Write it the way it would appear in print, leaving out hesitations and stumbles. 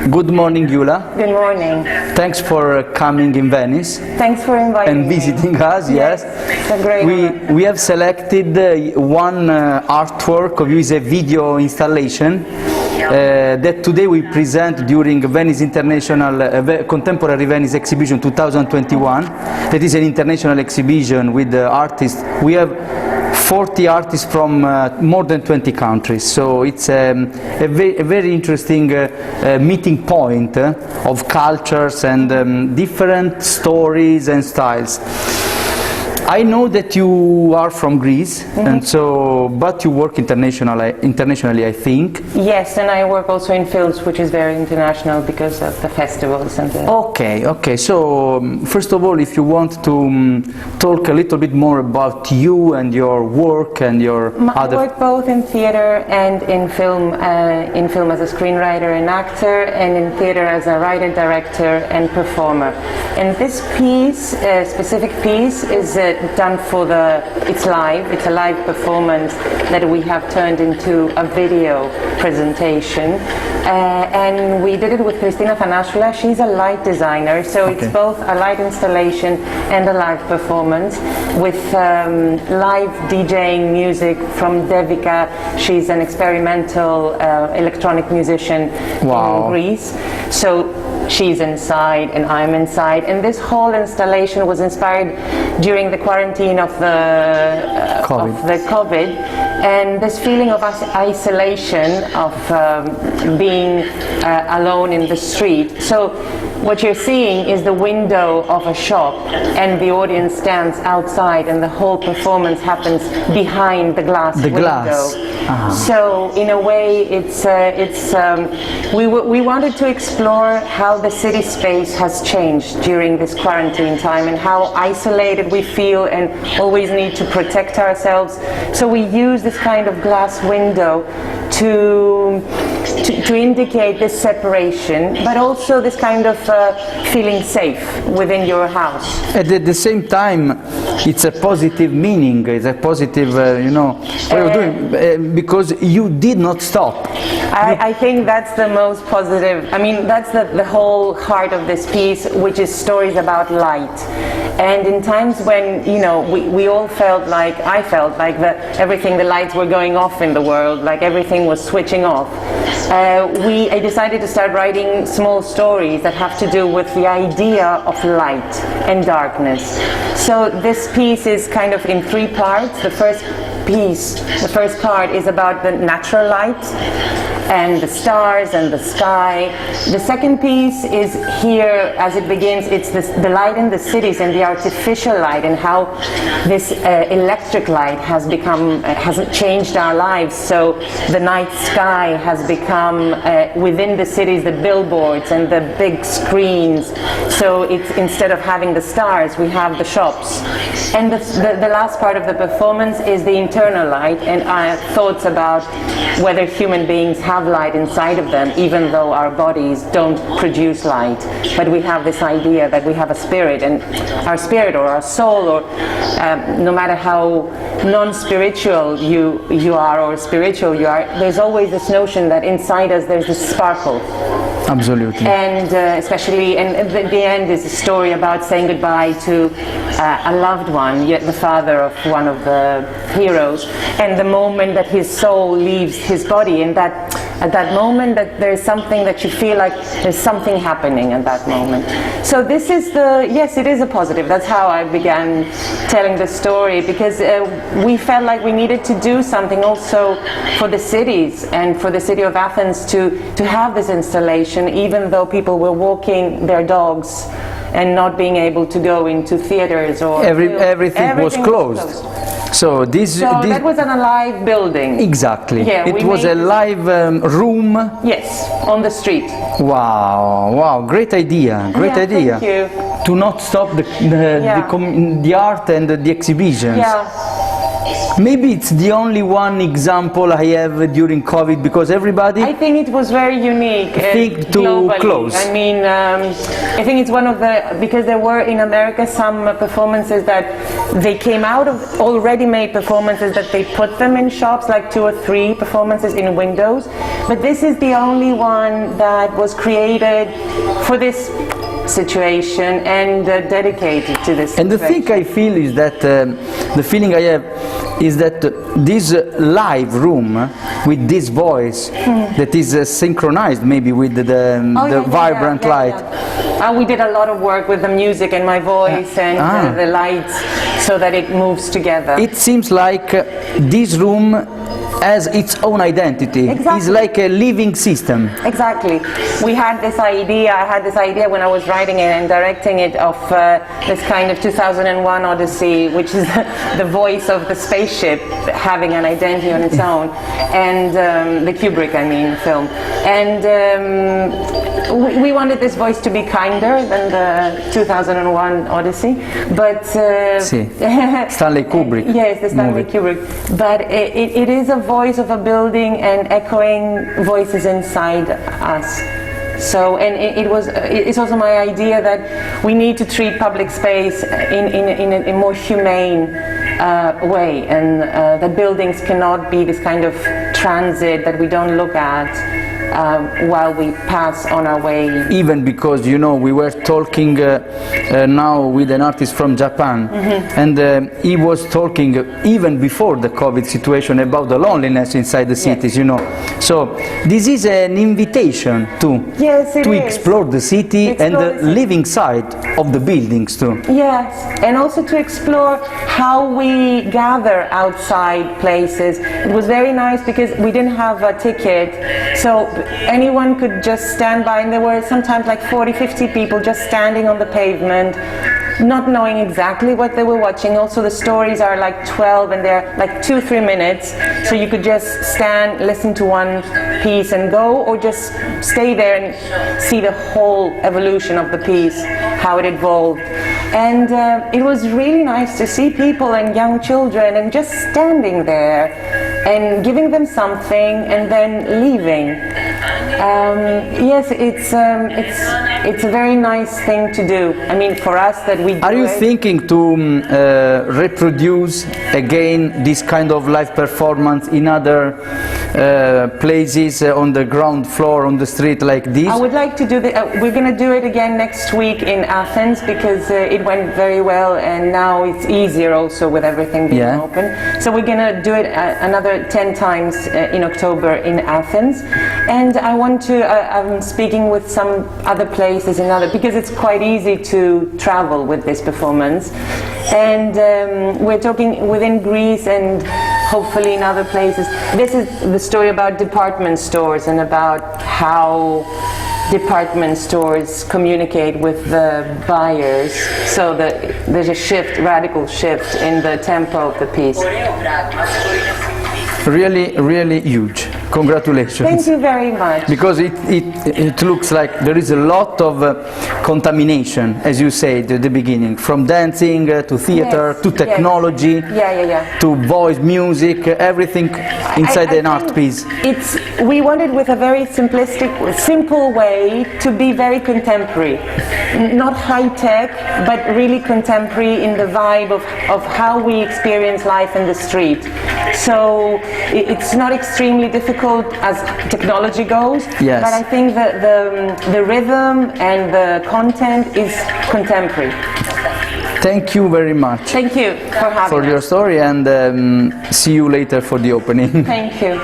Good morning, Gyula. Good morning. Thanks for coming in Venice. Thanks for inviting and visiting me. us. Yes, It's a great honor. we have selected one artwork of you, is a video installation that today we present during Venice International Contemporary Venice Exhibition 2021. That is an international exhibition with artists. We have 40 artists from more than 20 countries, so it's a very interesting meeting point of cultures and different stories and styles. I know that you are from Greece, and so, but you work internationally, I think. Yes, and I work also in films, which is very international because of the festivals and the... Okay. So first of all, if you want to talk a little bit more about you and your work and your other... I work both in theater and in film as a screenwriter and actor, and in theater as a writer, director, and performer. And this piece, specific piece, is done for it's live. It's a live performance that we have turned into a video presentation. And we did it with Christina Fanashula. She's a light designer, so Okay. it's both a light installation and a live performance with live DJing music from Devika. She's an experimental electronic musician Wow. in Greece. So she's inside and I'm inside, and this whole installation was inspired during the quarantine of the COVID, and this feeling of isolation, of being alone in the street. So what you're seeing is the window of a shop, and the audience stands outside, and the whole performance happens behind the glass window. Glass. So in a way, we wanted to explore how the city space has changed during this quarantine time, and how isolated we feel and always need to protect ourselves. So we use this kind of glass window to indicate this separation, but also this kind of feeling safe within your house. At the same time, it's a positive meaning, it's a positive, way of doing, because you did not stop. I think that's the most positive. I mean, that's the whole heart of this piece, which is stories about light. And in times when, we all felt like, I felt like everything, the lights were going off in the world, like everything was switching off. I decided to start writing small stories that have to do with the idea of light and darkness. So this piece is kind of in 3 parts. The first part is about the natural light and the stars and the sky. The second piece is here, as it begins, it's the light in the cities and the artificial light, and how this electric light has changed our lives. So the night sky has become, within the cities, the billboards and the big screens. So it's, instead of having the stars, we have the shops. And the last part of the performance is the internal light, and our thoughts about whether human beings have light inside of them, even though our bodies don't produce light. But we have this idea that we have a spirit, and our spirit or our soul, or no matter how non-spiritual you are or spiritual you are, there's always this notion that inside us there's this sparkle. Absolutely. And especially, and the end is a story about saying goodbye to a loved one, yet the father of one of the heroes, and the moment that his soul leaves his body, and that at that moment that there's something that you feel like there's something happening at that moment. So this is yes, it is a positive. That's how I began telling the story, because we felt like we needed to do something also for the cities and for the city of Athens to have this installation, even though people were walking their dogs and not being able to go into theaters or everything was closed. So that was an alive building. Exactly. Yeah, it was a live room. Yes, on the street. Wow, great idea, idea. Thank you. To not stop the art and the exhibitions. Yeah. Maybe it's the only one example I have during COVID, because everybody I think it was very unique. think too globally. close. I mean, I think it's one of the, because there were in America some performances that they came out of already made performances that they put them in shops, like 2 or 3 performances in windows. But this is the only one that was created for this situation and dedicated to this And the situation. thing I feel is that the feeling I have is that this live room with this voice that is synchronized maybe with the vibrant light. We did a lot of work with the music and my voice and the lights so that it moves together. It seems like this room has its own identity. Exactly. It's like a living system. Exactly. We had this idea, I had this idea when I was writing it and directing it of this kind of 2001 Odyssey, which is the voice of the spaceship having an identity on its own, and the Kubrick, I mean, film. And we wanted this voice to be kinder than the 2001 Odyssey, but... Sì. Stanley Kubrick. Yes, the Stanley movie. Kubrick. But it is a voice of a building and echoing voices inside us. So, and it's also my idea that we need to treat public space in a more humane way, and that buildings cannot be this kind of transit that we don't look at while we pass on our way. Even because, you know, we were talking now with an artist from Japan, and he was talking even before the COVID situation about the loneliness inside the cities, you know. So this is an invitation to explore the city and the living side of the buildings too. Yes, and also to explore how we gather outside places. It was very nice because we didn't have a ticket, so anyone could just stand by, and there were sometimes like 40-50 people just standing on the pavement, not knowing exactly what they were watching. Also the stories are like 12 and they're like 2-3 minutes, so you could just stand, listen to one piece and go, or just stay there and see the whole evolution of the piece, how it evolved. And it was really nice to see people and young children and just standing there and giving them something and then leaving. Yes, it's a very nice thing to do. I mean, for us that we do. Are you thinking to reproduce again this kind of live performance in other places on the ground floor, on the street like this? I would like to do we're going to do it again next week in Athens because it went very well, and now it's easier also with everything being open. So we're going to do it another 10 times in October in Athens. And I want to, I'm speaking with some other places because it's quite easy to travel with this performance. And we're talking within Greece and hopefully in other places. This is the story about department stores and about how department stores communicate with the buyers, so that there's a shift, radical shift in the tempo of the piece. Really, really huge. Congratulations. Thank you very much. Because it looks like there is a lot of contamination, as you said at the beginning, from dancing to theater to technology to voice, music, everything inside an art piece. We wanted with a very simplistic, simple way to be very contemporary. Not high-tech, but really contemporary in the vibe of how we experience life in the street. So it's not extremely difficult as technology goes, but I think that the rhythm and the content is contemporary. Thank you very much. Thank you for having your story, and see you later for the opening. Thank you.